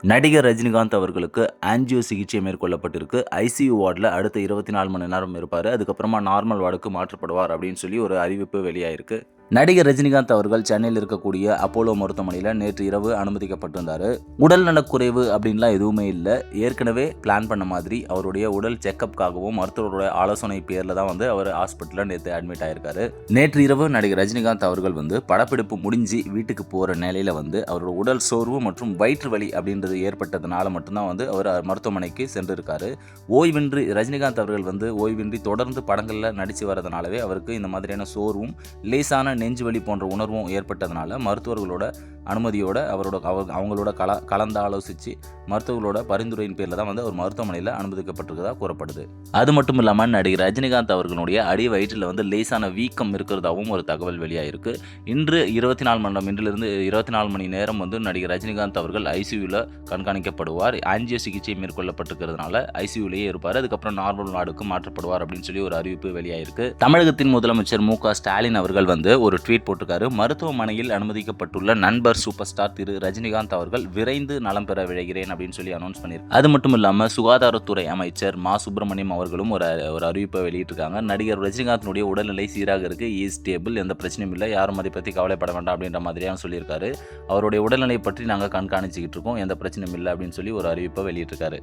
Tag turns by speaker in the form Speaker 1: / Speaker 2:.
Speaker 1: நடிகர் ரஜினிகாந்த் அவர்களுக்கு ஆஞ்சியோ சிகிச்சை மேற்கொள்ளப்பட்டிருக்கு. ஐசியூ வார்டில் அடுத்த 24 மணி நேரம் இருப்பார். அதுக்கப்புறமா நார்மல் வார்டுக்கு மாற்றப்படுவார் அப்படின்னு சொல்லி ஒரு அறிவிப்பு வெளியாயிருக்கு. நடிகர் ரஜினிகாந்த் அவர்கள் சென்னையில் இருக்கக்கூடிய அப்போலோ மருத்துவமனையில் நேற்று இரவு அனுமதிக்கப்பட்டிருந்தார். உடல் நலக்குறைவு அப்படின்லாம் எதுவுமே இல்லை. ஏற்கனவே பிளான் பண்ண மாதிரி அவருடைய உடல் செக்கப்காகவும் மருத்துவருடைய ஆலோசனை பேரில் தான் அவர் ஹாஸ்பிட்டலில் நேற்று அட்மிட் ஆயிருக்காரு. நேற்று இரவு நடிகர் ரஜினிகாந்த் அவர்கள் படப்பிடிப்பு முடிஞ்சு வீட்டுக்கு போகிற நிலையில் அவரோட உடல் சோர்வு மற்றும் வயிற்று வலி அப்படின்றது ஏற்பட்டதுனால மட்டும்தான் அவர் மருத்துவமனைக்கு சென்றிருக்காரு. ஓய்வின்றி ரஜினிகாந்த் அவர்கள் ஓய்வின்றி தொடர்ந்து படங்களில் நடித்து வரதுனாலவே அவருக்கு இந்த மாதிரியான சோர்வும் லேசான நெஞ்சு வலி போன்ற உணர்வும் ஏற்பட்டதுனால மருத்துவர்களோட அனுமதியோட அவங்களோட கலந்து ஆலோசித்து மருத்துவர்களோட பரிந்துரையின் பேரில் தான் அவர் மருத்துவமனையில் அனுமதிக்கப்பட்டிருக்கிறதா கூறப்படுது. அது மட்டும் இல்லாமல் நடிகர் ரஜினிகாந்த் அவர்களுடைய அடி வயிற்றில் லேசான வீக்கம் இருக்கிறதாகவும் ஒரு தகவல் வெளியாயிருக்கு. இன்று 24 மணி நேரம் நடிகர் ரஜினிகாந்த் அவர்கள் ஐசியூவில் கண்காணிக்கப்படுவார். ஆஞ்சியோ சிகிச்சை மேற்கொள்ளப்பட்டிருக்கிறதுனால ஐசியூலேயே இருப்பார். அதுக்கப்புறம் நார்மல் வார்டுக்கு மாற்றப்படுவார் அப்படின்னு சொல்லி ஒரு அறிவிப்பு வெளியாயிருக்கு. தமிழகத்தின் முதலமைச்சர் மு.க. ஸ்டாலின் அவர்கள் ஒரு ட்வீட் போட்டிருக்காரு. மருத்துவமனையில் அனுமதிக்கப்பட்டுள்ள நண்பர் சூப்பர் ஸ்டார் திரு ரஜினிகாந்த் அவர்கள் விரைந்து நலம் பெற விழைகிறேன் அப்படின்னு சொல்லி அனௌன்ஸ் பண்ணியிருக்காரு. அது மட்டும் இல்லாமல் சுகாதாரத்துறை அமைச்சர் மா சுப்பிரமணியம் அவர்களும் ஒரு அறிவிப்பை வெளியிட்டிருக்காங்க. நடிகர் ரஜினிகாந்தினுடைய உடல்நிலை சீராக இருக்கு, இஸ் ஸ்டேபிள், எந்த பிரச்சனையும் இல்லை, யாரும் அதை பற்றி கவலைப்பட வேண்டாம் அப்படின்ற மாதிரியான சொல்லியிருக்காரு. அவருடைய உடல்நிலை பற்றி நாங்கள் கண்காணிச்சுக்கிட்டு இருக்கோம், எந்த பிரச்சனையும் இல்லை அப்படின்னு சொல்லி ஒரு அறிவிப்பை வெளியிட்டிருக்காரு.